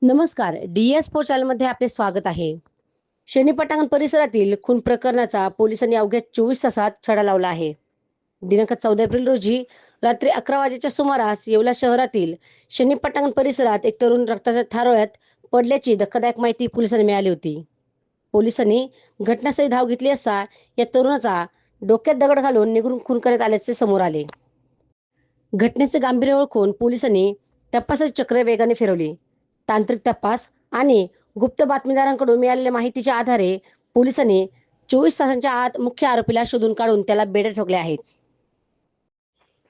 नमस्कार. डी-एस चॅनलमध्ये आपले स्वागत आहे. शनी पटांगण परिसरातील खून प्रकरणाचा पोलिसांनी अवघ्या 24 तासात छडा लावला आहे. दिनांक 14 एप्रिल रोजी रात्री 11 वाजेच्या सुमारास येवला शहरातील शनी पटांगण परिसरात एक तरुण रक्ताच्या थारोळ्यात पडल्याची धक्कादायक माहिती पोलिसांना मिळाली होती. पोलिसांनी घटनास्थळी धाव घेतली असता या तरुणाचा डोक्यात दगड घालून निगरून खून करण्यात आल्याचे समोर आले. घटनेचे गांभीर्य ओळखून पोलिसांनी तपासाची चक्र वेगाने फिरवली. तांत्रिक तपास आणि गुप्त बातमीदारांकडून मिळालेल्या माहितीच्या आधारे पोलिसांनी 24 तासांच्या आत मुख्य आरोपीला शोधून काढून त्याला बेड्या ठोकल्या आहेत.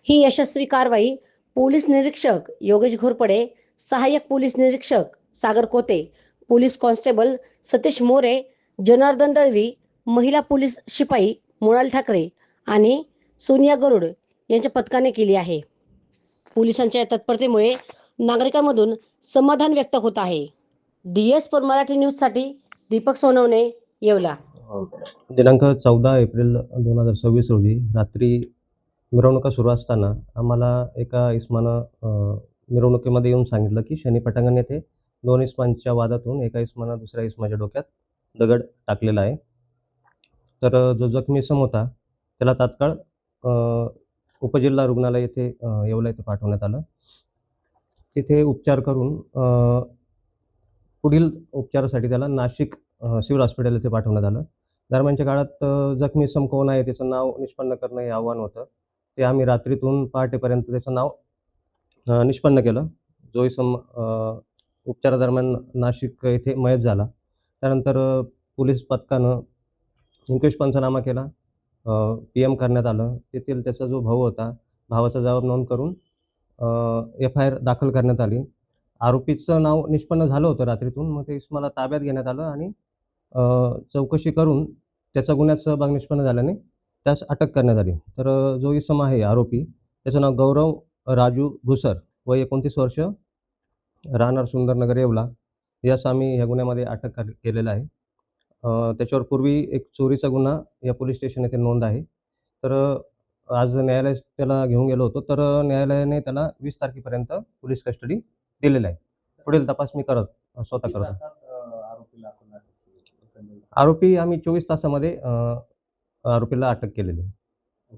ही यशस्वी कारवाई पोलीस निरीक्षक योगेश घोरपडे, सहाय्यक पोलीस निरीक्षक सागर कोते, पोलीस कॉन्स्टेबल सतीश मोरे, जनार्दन दळवी, महिला पोलीस शिपाई मृणाल ठाकरे आणि सोनिया गरुड यांच्या पथकाने केली आहे. पोलिसांच्या या तत्परतेमुळे नागरिकांमधून समाधान व्यक्त होत आहे. डी-एस मराठी न्यूजसाठी दीपक सोनवणे, येवला. दिनांक 14 एप्रिल 2026 रोजी रात्री मिरवणुका सुरू असताना आम्हाला एका इस्मानं मिरवणुकीमध्ये येऊन सांगितलं की शनी पटांगण येथे 2 इस्मांच्या वादातून एका इस्मानं दुसऱ्या इस्माच्या डोक्यात दगड टाकलेला आहे. तर जो जखमी इसम होता त्याला तात्काळ उपजिल्हा रुग्णालय येथे येवला येथे पाठवण्यात आलं. तिथे उपचार करून पुढील उपचारासाठी त्याला नाशिक सिव्हिल हॉस्पिटल येथे पाठवण्यात आलं. दरम्यानच्या काळात जखमी इसम कोण आहे त्याचं नाव निष्पन्न करणं हे आव्हान होतं. ते आम्ही रात्रीतून पहाटेपर्यंत त्याचं नाव निष्पन्न केलं. जो इसम उपचारादरम्यान नाशिक येथे मयत झाला. त्यानंतर पोलीस पथकानं इंक्वेस्ट पंचनामा केला. PM करण्यात आलं. तेथील त्याचा जो भाऊ होता, भावाचा जबाब नोंद करून FIR दाखल करण्यात आली. आरोपीचं नाव निष्पन्न झालं होतं रात्रीतून. मग ते इसमाला ताब्यात घेण्यात आलं आणि चौकशी करून त्याचा गुन्ह्यात सहभाग निष्पन्न झाल्याने त्यास अटक करण्यात आली. तर जो इसम आहे आरोपी त्याचं नाव गौरव राजू घुसर, वय 29 वर्ष, राहणार सुंदरनगर येवला. यास आम्ही ह्या गुन्ह्यामध्ये अटक केलेलं आहे. त्याच्यावर पूर्वी एक चोरीचा गुन्हा या पोलीस स्टेशन येथे नोंद आहे. तर आज न्यायालयात त्याला घेऊन गेलो होतो. तर न्यायालयाने त्याला 20 तारखेपर्यंत पोलीस कस्टडी दिलेलं आहे. पुढील तपास मी स्वतः करतो. आरोपी आम्ही 24 तासामध्ये आरोपीला अटक केलेली आहे.